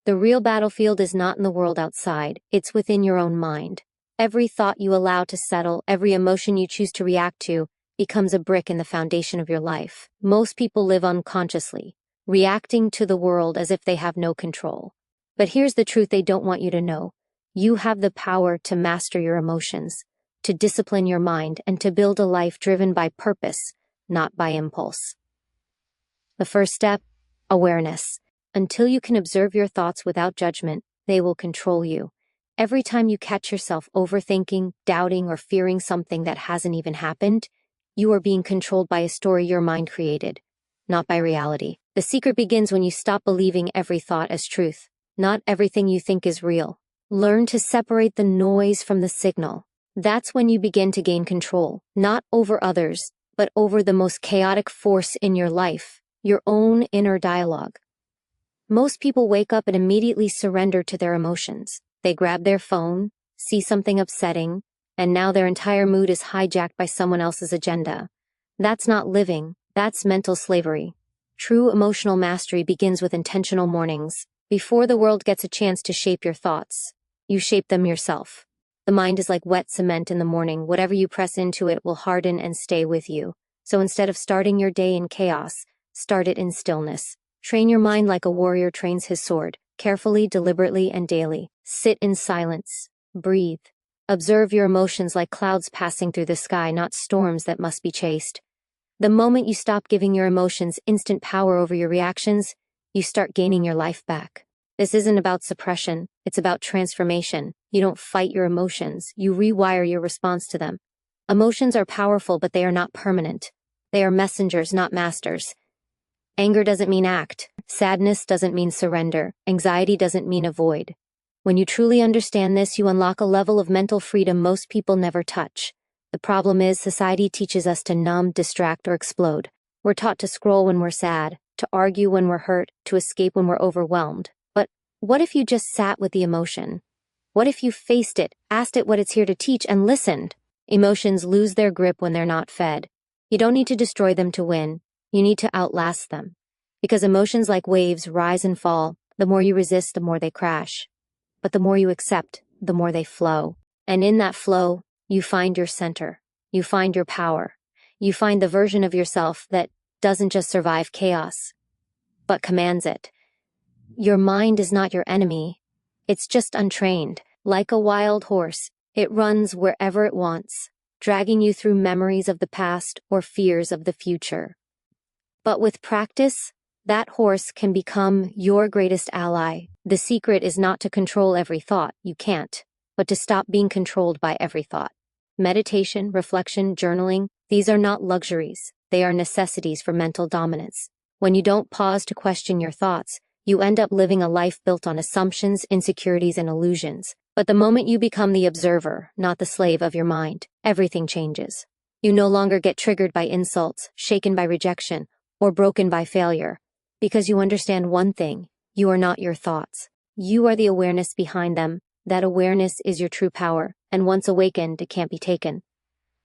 The real battlefield is not in the world outside, it's within your own mind. Every thought you allow to settle, every emotion you choose to react to, becomes a brick in the foundation of your life. Most people live unconsciously, reacting to the world as if they have no control. But here's the truth they don't want you to know. You have the power to master your emotions, to discipline your mind, and to build a life driven by purpose, not by impulse. The first step, awareness. Until you can observe your thoughts without judgment, they will control you. Every time you catch yourself overthinking, doubting, or fearing something that hasn't even happened, you are being controlled by a story your mind created, not by reality. The secret begins when you stop believing every thought as truth. Not everything you think is real. Learn to separate the noise from the signal. That's when you begin to gain control, not over others, but over the most chaotic force in your life, your own inner dialogue. Most people wake up and immediately surrender to their emotions. They grab their phone, see something upsetting, and now their entire mood is hijacked by someone else's agenda. That's not living, that's mental slavery. True emotional mastery begins with intentional mornings. Before the world gets a chance to shape your thoughts, you shape them yourself. The mind is like wet cement in the morning. Whatever you press into it will harden and stay with you. So instead of starting your day in chaos, start it in stillness. Train your mind like a warrior trains his sword, carefully, deliberately, and daily. Sit in silence. Breathe. Observe your emotions like clouds passing through the sky, not storms that must be chased. The moment you stop giving your emotions instant power over your reactions, you start gaining your life back. This isn't about suppression, it's about transformation. You don't fight your emotions, you rewire your response to them. Emotions are powerful, but they are not permanent. They are messengers, not masters. Anger doesn't mean act. Sadness doesn't mean surrender. Anxiety doesn't mean avoid. When you truly understand this, you unlock a level of mental freedom most people never touch. The problem is, society teaches us to numb, distract, or explode. We're taught to scroll when we're sad, to argue when we're hurt, to escape when we're overwhelmed. But what if you just sat with the emotion? What if you faced it, asked it what it's here to teach, and listened? Emotions lose their grip when they're not fed. You don't need to destroy them to win. You need to outlast them. Because emotions, like waves, rise and fall. The more you resist, the more they crash. But the more you accept, the more they flow. And in that flow, you find your center. You find your power. You find the version of yourself that doesn't just survive chaos, but commands it. Your mind is not your enemy. It's just untrained. Like a wild horse, it runs wherever it wants, dragging you through memories of the past or fears of the future. But with practice, that horse can become your greatest ally. The secret is not to control every thought. You can't. But to stop being controlled by every thought. Meditation, reflection, journaling, these are not luxuries. They are necessities for mental dominance. When you don't pause to question your thoughts, you end up living a life built on assumptions, insecurities, and illusions. But the moment you become the observer, not the slave of your mind, everything changes. You no longer get triggered by insults, shaken by rejection, or broken by failure. Because you understand one thing, you are not your thoughts. You are the awareness behind them. That awareness is your true power, and once awakened, it can't be taken.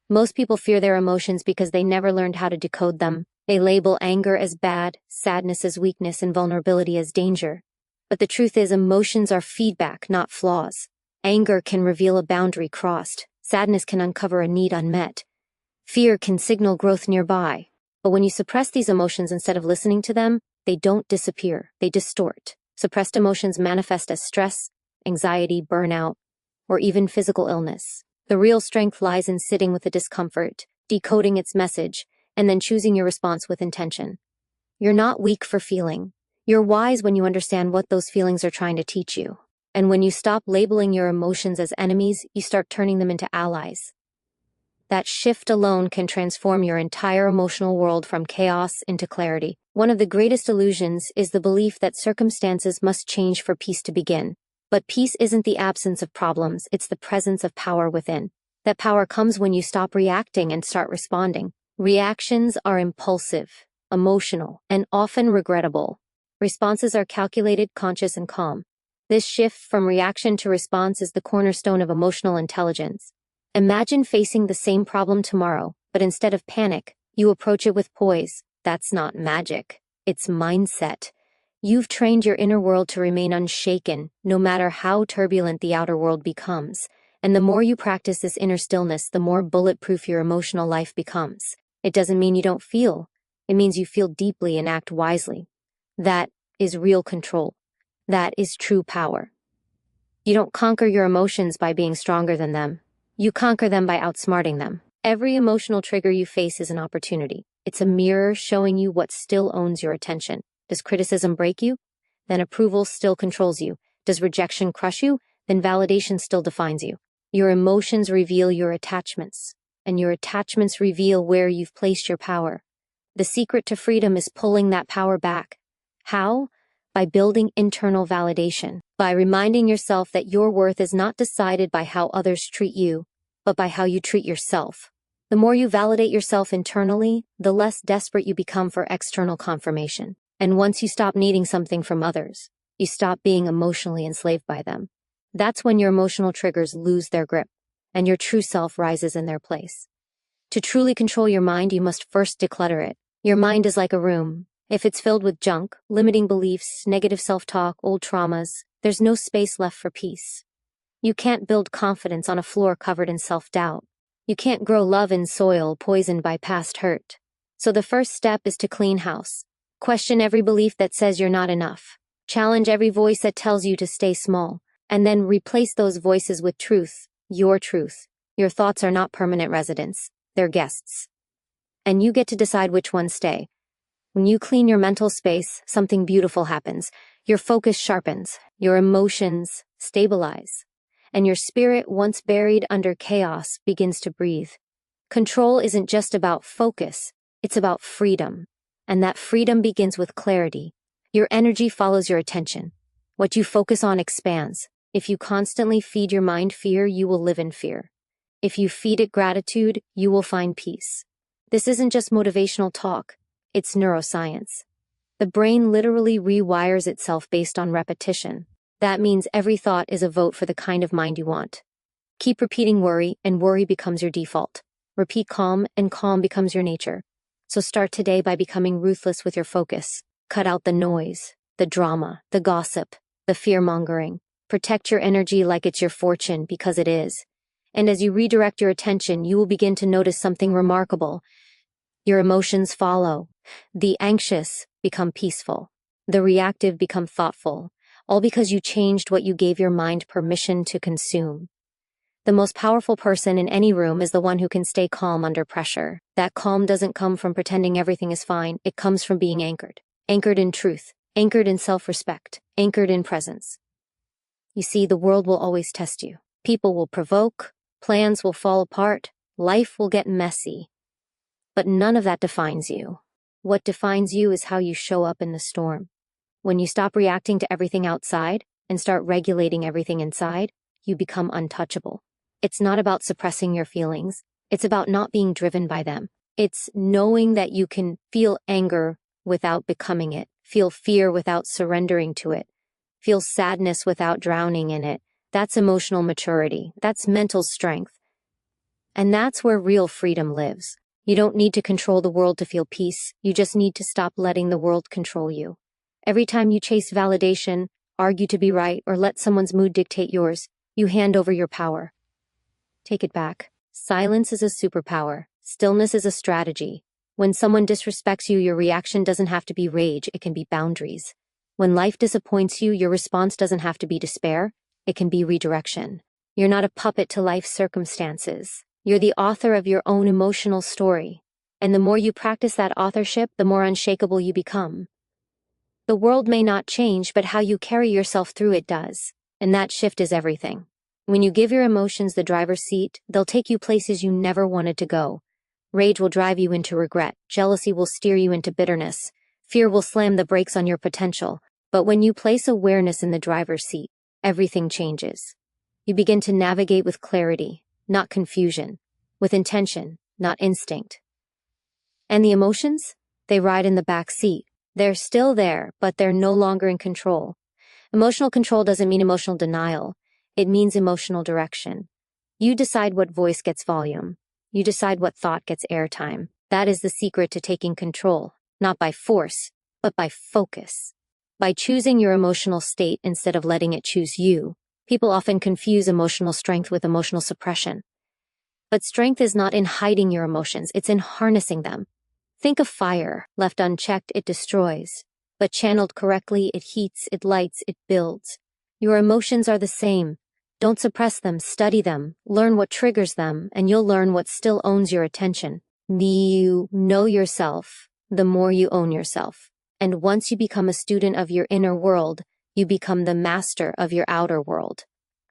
Most people fear their emotions because they never learned how to decode them. They label anger as bad, sadness as weakness, and vulnerability as danger. But the truth is, emotions are feedback, not flaws. Anger can reveal a boundary crossed. Sadness can uncover a need unmet. Fear can signal growth nearby. But when you suppress these emotions instead of listening to them, they don't disappear, they distort. Suppressed emotions manifest as stress, anxiety, burnout, or even physical illness. The real strength lies in sitting with the discomfort, decoding its message, and then choosing your response with intention. You're not weak for feeling. You're wise when you understand what those feelings are trying to teach you. And when you stop labeling your emotions as enemies, you start turning them into allies. That shift alone can transform your entire emotional world from chaos into clarity. One of the greatest illusions is the belief that circumstances must change for peace to begin. But peace isn't the absence of problems, it's the presence of power within. That power comes when you stop reacting and start responding. Reactions are impulsive, emotional, and often regrettable. Responses are calculated, conscious, and calm. This shift from reaction to response is the cornerstone of emotional intelligence. Imagine facing the same problem tomorrow, but instead of panic, you approach it with poise. That's not magic. It's mindset. You've trained your inner world to remain unshaken, no matter how turbulent the outer world becomes. And the more you practice this inner stillness, the more bulletproof your emotional life becomes. It doesn't mean you don't feel. It means you feel deeply and act wisely. That is real control. That is true power. You don't conquer your emotions by being stronger than them. You conquer them by outsmarting them. Every emotional trigger you face is an opportunity. It's a mirror showing you what still owns your attention. Does criticism break you? Then approval still controls you. Does rejection crush you? Then validation still defines you. Your emotions reveal your attachments, and your attachments reveal where you've placed your power. The secret to freedom is pulling that power back. How? By building internal validation, by reminding yourself that your worth is not decided by how others treat you, but by how you treat yourself. The more you validate yourself internally, the less desperate you become for external confirmation. And once you stop needing something from others, you stop being emotionally enslaved by them. That's when your emotional triggers lose their grip, and your true self rises in their place. To truly control your mind, you must first declutter it. Your mind is like a room. If it's filled with junk, limiting beliefs, negative self-talk, old traumas, there's no space left for peace. You can't build confidence on a floor covered in self-doubt. You can't grow love in soil poisoned by past hurt. So the first step is to clean house. Question every belief that says you're not enough. Challenge every voice that tells you to stay small. And then replace those voices with truth, your truth. Your thoughts are not permanent residents, they're guests. And you get to decide which ones stay. When you clean your mental space, something beautiful happens. Your focus sharpens, your emotions stabilize, and your spirit, once buried under chaos, begins to breathe. Control isn't just about focus, it's about freedom. And that freedom begins with clarity. Your energy follows your attention. What you focus on expands. If you constantly feed your mind fear, you will live in fear. If you feed it gratitude, you will find peace. This isn't just motivational talk, it's neuroscience. The brain literally rewires itself based on repetition. That means every thought is a vote for the kind of mind you want. Keep repeating worry, and worry becomes your default. Repeat calm, and calm becomes your nature. So start today by becoming ruthless with your focus. Cut out the noise, the drama, the gossip, the fear-mongering. Protect your energy like it's your fortune, because it is. And as you redirect your attention, you will begin to notice something remarkable. Your emotions follow. The anxious become peaceful. The reactive become thoughtful. All because you changed what you gave your mind permission to consume. The most powerful person in any room is the one who can stay calm under pressure. That calm doesn't come from pretending everything is fine. It comes from being anchored. Anchored in truth. Anchored in self-respect. Anchored in presence. You see, the world will always test you. People will provoke, plans will fall apart, life will get messy. But none of that defines you. What defines you is how you show up in the storm. When you stop reacting to everything outside and start regulating everything inside, you become untouchable. It's not about suppressing your feelings. It's about not being driven by them. It's knowing that you can feel anger without becoming it, feel fear without surrendering to it, feel sadness without drowning in it. That's emotional maturity. That's mental strength. And that's where real freedom lives. You don't need to control the world to feel peace. You just need to stop letting the world control you. Every time you chase validation, argue to be right, or let someone's mood dictate yours, you hand over your power. Take it back. Silence is a superpower. Stillness is a strategy. When someone disrespects you, your reaction doesn't have to be rage, it can be boundaries. When life disappoints you, your response doesn't have to be despair, it can be redirection. You're not a puppet to life's circumstances. You're the author of your own emotional story. And the more you practice that authorship, the more unshakable you become. The world may not change, but how you carry yourself through it does. And that shift is everything. When you give your emotions the driver's seat, they'll take you places you never wanted to go. Rage will drive you into regret. Jealousy will steer you into bitterness. Fear will slam the brakes on your potential. But when you place awareness in the driver's seat, everything changes. You begin to navigate with clarity, not confusion, with intention, not instinct. And the emotions? They ride in the back seat. They're still there, but they're no longer in control. Emotional control doesn't mean emotional denial. It means emotional direction. You decide what voice gets volume. You decide what thought gets airtime. That is the secret to taking control, not by force, but by focus. By choosing your emotional state instead of letting it choose you, people often confuse emotional strength with emotional suppression. But strength is not in hiding your emotions, it's in harnessing them. Think of fire. Left unchecked, it destroys. But channeled correctly, it heats, it lights, it builds. Your emotions are the same. Don't suppress them, study them, learn what triggers them, and you'll learn what still owns your attention. You know yourself, the more you own yourself. And once you become a student of your inner world, you become the master of your outer world.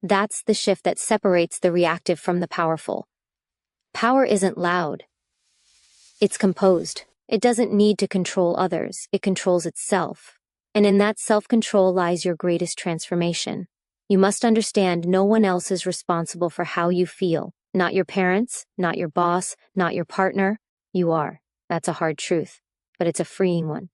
That's the shift that separates the reactive from the powerful. Power isn't loud. It's composed. It doesn't need to control others. It controls itself. And in that self-control lies your greatest transformation. You must understand no one else is responsible for how you feel. Not your parents, not your boss, not your partner. You are. That's a hard truth, but it's a freeing one.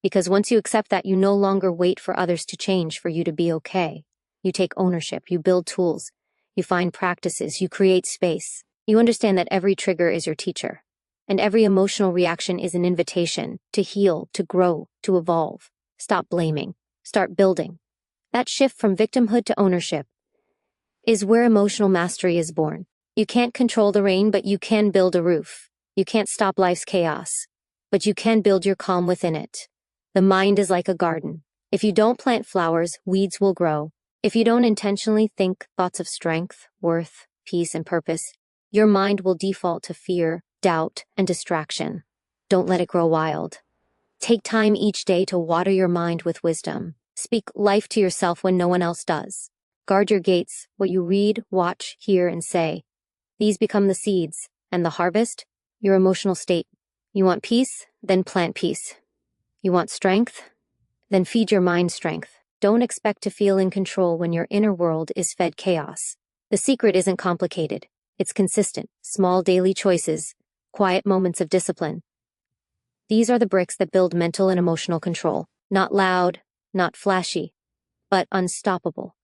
Because once you accept that, you no longer wait for others to change for you to be okay. You take ownership, you build tools, you find practices, you create space. You understand that every trigger is your teacher, and every emotional reaction is an invitation to heal, to grow, to evolve. Stop blaming. Start building. That shift from victimhood to ownership is where emotional mastery is born. You can't control the rain, but you can build a roof. You can't stop life's chaos, but you can build your calm within it. The mind is like a garden. If you don't plant flowers, weeds will grow. If you don't intentionally think thoughts of strength, worth, peace, and purpose, your mind will default to fear, doubt, and distraction. Don't let it grow wild. Take time each day to water your mind with wisdom. Speak life to yourself when no one else does. Guard your gates, what you read, watch, hear, and say. These become the seeds, and the harvest, your emotional state. You want peace? Then plant peace. You want strength? Then feed your mind strength. Don't expect to feel in control when your inner world is fed chaos. The secret isn't complicated. It's consistent, small daily choices, quiet moments of discipline. These are the bricks that build mental and emotional control. Not loud, not flashy, but unstoppable.